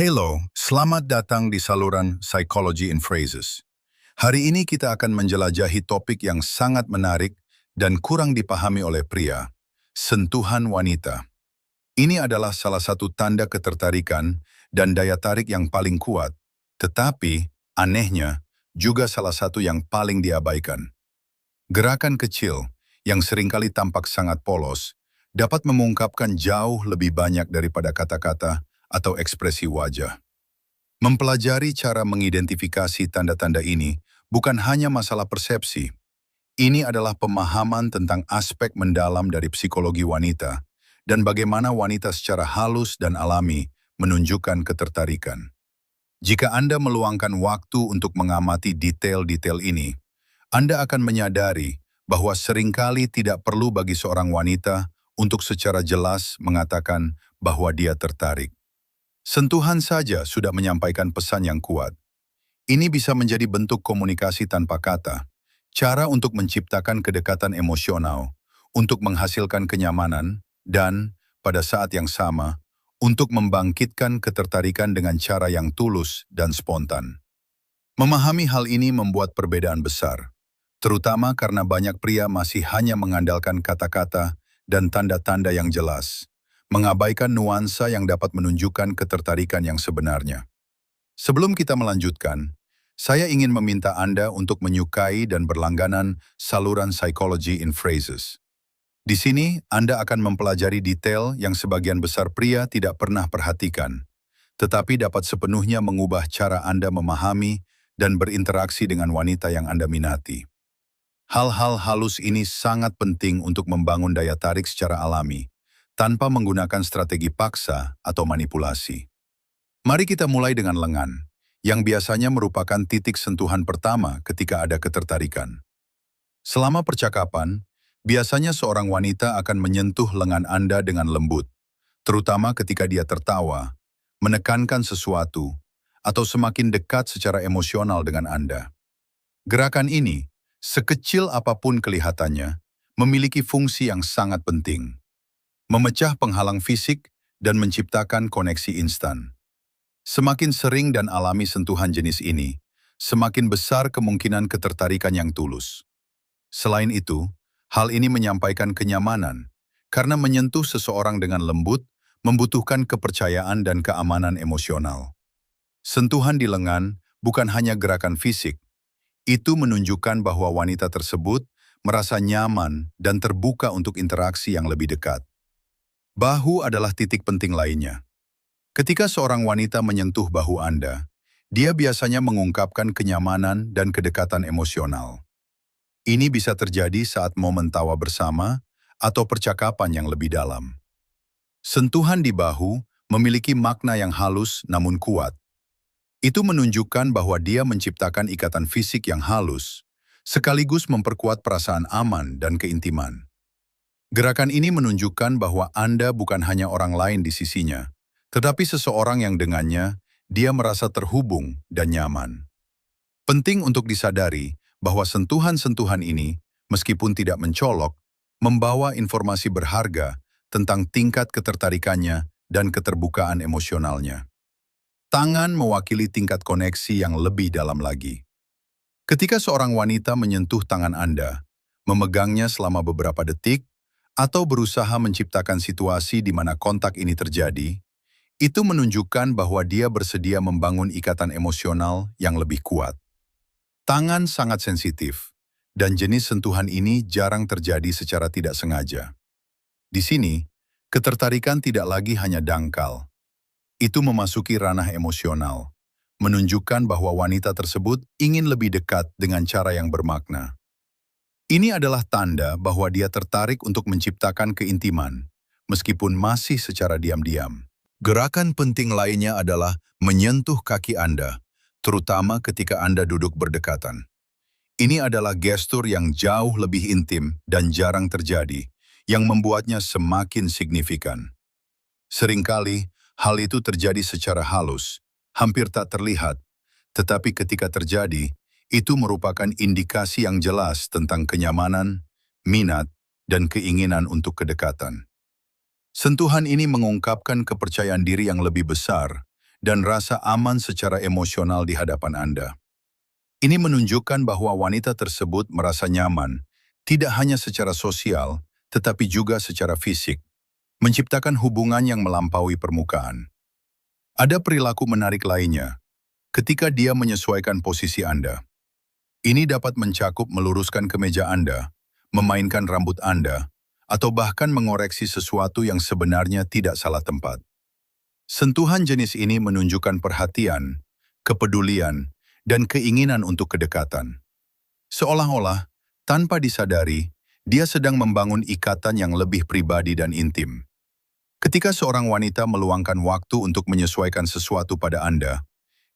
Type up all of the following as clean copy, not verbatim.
Hello, selamat datang di saluran Psychology in Phrases. Hari ini kita akan menjelajahi topik yang sangat menarik dan kurang dipahami oleh pria, sentuhan wanita. Ini adalah salah satu tanda ketertarikan dan daya tarik yang paling kuat, tetapi, anehnya, juga salah satu yang paling diabaikan. Gerakan kecil, yang seringkali tampak sangat polos, dapat mengungkapkan jauh lebih banyak daripada kata-kata atau ekspresi wajah. Mempelajari cara mengidentifikasi tanda-tanda ini bukan hanya masalah persepsi. Ini adalah pemahaman tentang aspek mendalam dari psikologi wanita dan bagaimana wanita secara halus dan alami menunjukkan ketertarikan. Jika Anda meluangkan waktu untuk mengamati detail-detail ini, Anda akan menyadari bahwa seringkali tidak perlu bagi seorang wanita untuk secara jelas mengatakan bahwa dia tertarik. Sentuhan saja sudah menyampaikan pesan yang kuat. Ini bisa menjadi bentuk komunikasi tanpa kata, cara untuk menciptakan kedekatan emosional, untuk menghasilkan kenyamanan, dan, pada saat yang sama, untuk membangkitkan ketertarikan dengan cara yang tulus dan spontan. Memahami hal ini membuat perbedaan besar, terutama karena banyak pria masih hanya mengandalkan kata-kata dan tanda-tanda yang jelas, mengabaikan nuansa yang dapat menunjukkan ketertarikan yang sebenarnya. Sebelum kita melanjutkan, saya ingin meminta Anda untuk menyukai dan berlangganan saluran Psychology in Phrases. Di sini, Anda akan mempelajari detail yang sebagian besar pria tidak pernah perhatikan, tetapi dapat sepenuhnya mengubah cara Anda memahami dan berinteraksi dengan wanita yang Anda minati. Hal-hal halus ini sangat penting untuk membangun daya tarik secara alami, tanpa menggunakan strategi paksa atau manipulasi. Mari kita mulai dengan lengan, yang biasanya merupakan titik sentuhan pertama ketika ada ketertarikan. Selama percakapan, biasanya seorang wanita akan menyentuh lengan Anda dengan lembut, terutama ketika dia tertawa, menekankan sesuatu, atau semakin dekat secara emosional dengan Anda. Gerakan ini, sekecil apapun kelihatannya, memiliki fungsi yang sangat penting. Memecah penghalang fisik dan menciptakan koneksi instan. Semakin sering dan alami sentuhan jenis ini, semakin besar kemungkinan ketertarikan yang tulus. Selain itu, hal ini menyampaikan kenyamanan, karena menyentuh seseorang dengan lembut membutuhkan kepercayaan dan keamanan emosional. Sentuhan di lengan bukan hanya gerakan fisik, itu menunjukkan bahwa wanita tersebut merasa nyaman dan terbuka untuk interaksi yang lebih dekat. Bahu adalah titik penting lainnya. Ketika seorang wanita menyentuh bahu Anda, dia biasanya mengungkapkan kenyamanan dan kedekatan emosional. Ini bisa terjadi saat momen tawa bersama atau percakapan yang lebih dalam. Sentuhan di bahu memiliki makna yang halus namun kuat. Itu menunjukkan bahwa dia menciptakan ikatan fisik yang halus, sekaligus memperkuat perasaan aman dan keintiman. Gerakan ini menunjukkan bahwa Anda bukan hanya orang lain di sisinya, tetapi seseorang yang dengannya dia merasa terhubung dan nyaman. Penting untuk disadari bahwa sentuhan-sentuhan ini, meskipun tidak mencolok, membawa informasi berharga tentang tingkat ketertarikannya dan keterbukaan emosionalnya. Tangan mewakili tingkat koneksi yang lebih dalam lagi. Ketika seorang wanita menyentuh tangan Anda, memegangnya selama beberapa detik, atau berusaha menciptakan situasi di mana kontak ini terjadi, itu menunjukkan bahwa dia bersedia membangun ikatan emosional yang lebih kuat. Tangan sangat sensitif, dan jenis sentuhan ini jarang terjadi secara tidak sengaja. Di sini, ketertarikan tidak lagi hanya dangkal. Itu memasuki ranah emosional, menunjukkan bahwa wanita tersebut ingin lebih dekat dengan cara yang bermakna. Ini adalah tanda bahwa dia tertarik untuk menciptakan keintiman, meskipun masih secara diam-diam. Gerakan penting lainnya adalah menyentuh kaki Anda, terutama ketika Anda duduk berdekatan. Ini adalah gestur yang jauh lebih intim dan jarang terjadi, yang membuatnya semakin signifikan. Seringkali, hal itu terjadi secara halus, hampir tak terlihat, tetapi ketika terjadi, itu merupakan indikasi yang jelas tentang kenyamanan, minat, dan keinginan untuk kedekatan. Sentuhan ini mengungkapkan kepercayaan diri yang lebih besar dan rasa aman secara emosional di hadapan Anda. Ini menunjukkan bahwa wanita tersebut merasa nyaman, tidak hanya secara sosial, tetapi juga secara fisik, menciptakan hubungan yang melampaui permukaan. Ada perilaku menarik lainnya, ketika dia menyesuaikan posisi Anda. Ini dapat mencakup meluruskan kemeja Anda, memainkan rambut Anda, atau bahkan mengoreksi sesuatu yang sebenarnya tidak salah tempat. Sentuhan jenis ini menunjukkan perhatian, kepedulian, dan keinginan untuk kedekatan. Seolah-olah, tanpa disadari, dia sedang membangun ikatan yang lebih pribadi dan intim. Ketika seorang wanita meluangkan waktu untuk menyesuaikan sesuatu pada Anda,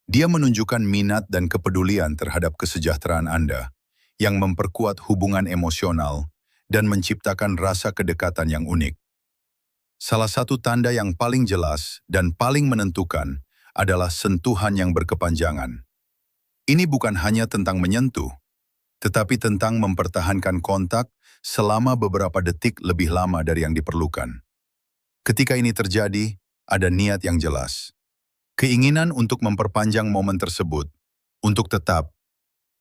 dia menunjukkan minat dan kepedulian terhadap kesejahteraan Anda, yang memperkuat hubungan emosional dan menciptakan rasa kedekatan yang unik. Salah satu tanda yang paling jelas dan paling menentukan adalah sentuhan yang berkepanjangan. Ini bukan hanya tentang menyentuh, tetapi tentang mempertahankan kontak selama beberapa detik lebih lama dari yang diperlukan. Ketika ini terjadi, ada niat yang jelas. Keinginan untuk memperpanjang momen tersebut, untuk tetap,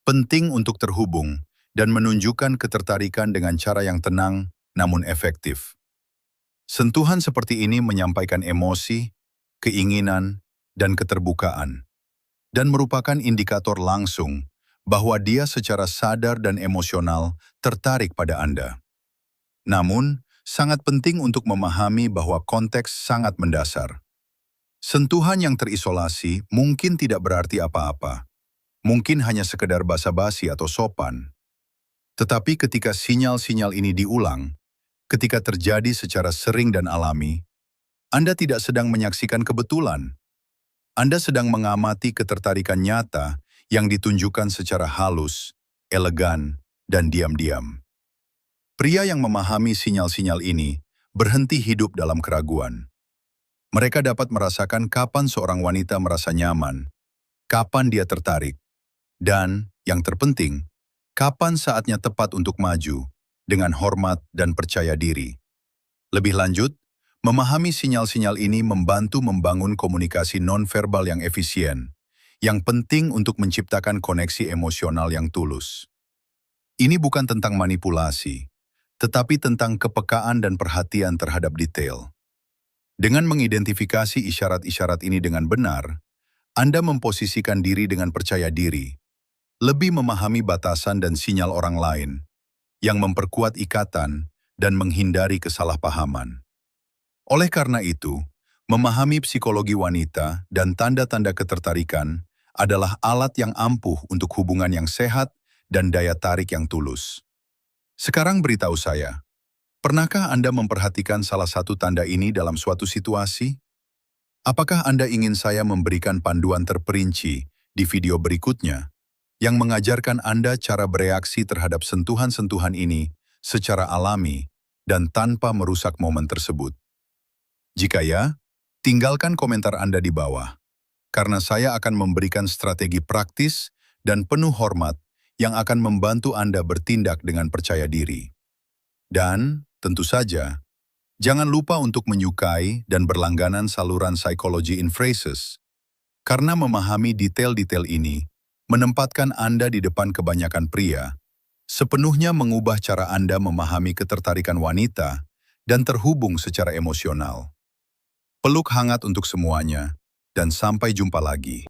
penting untuk terhubung, dan menunjukkan ketertarikan dengan cara yang tenang namun efektif. Sentuhan seperti ini menyampaikan emosi, keinginan, dan keterbukaan, dan merupakan indikator langsung bahwa dia secara sadar dan emosional tertarik pada Anda. Namun, sangat penting untuk memahami bahwa konteks sangat mendasar. Sentuhan yang terisolasi mungkin tidak berarti apa-apa. Mungkin hanya sekedar basa-basi atau sopan. Tetapi ketika sinyal-sinyal ini diulang, ketika terjadi secara sering dan alami, Anda tidak sedang menyaksikan kebetulan. Anda sedang mengamati ketertarikan nyata yang ditunjukkan secara halus, elegan, dan diam-diam. Pria yang memahami sinyal-sinyal ini berhenti hidup dalam keraguan. Mereka dapat merasakan kapan seorang wanita merasa nyaman, kapan dia tertarik, dan, yang terpenting, kapan saatnya tepat untuk maju dengan hormat dan percaya diri. Lebih lanjut, memahami sinyal-sinyal ini membantu membangun komunikasi nonverbal yang efisien, yang penting untuk menciptakan koneksi emosional yang tulus. Ini bukan tentang manipulasi, tetapi tentang kepekaan dan perhatian terhadap detail. Dengan mengidentifikasi isyarat-isyarat ini dengan benar, Anda memposisikan diri dengan percaya diri, lebih memahami batasan dan sinyal orang lain, yang memperkuat ikatan dan menghindari kesalahpahaman. Oleh karena itu, memahami psikologi wanita dan tanda-tanda ketertarikan adalah alat yang ampuh untuk hubungan yang sehat dan daya tarik yang tulus. Sekarang beritahu saya, pernahkah Anda memperhatikan salah satu tanda ini dalam suatu situasi? Apakah Anda ingin saya memberikan panduan terperinci di video berikutnya yang mengajarkan Anda cara bereaksi terhadap sentuhan-sentuhan ini secara alami dan tanpa merusak momen tersebut? Jika ya, tinggalkan komentar Anda di bawah, karena saya akan memberikan strategi praktis dan penuh hormat yang akan membantu Anda bertindak dengan percaya diri. Dan, tentu saja, jangan lupa untuk menyukai dan berlangganan saluran Psychology in Phrases, karena memahami detail-detail ini menempatkan Anda di depan kebanyakan pria, sepenuhnya mengubah cara Anda memahami ketertarikan wanita dan terhubung secara emosional. Peluk hangat untuk semuanya, dan sampai jumpa lagi.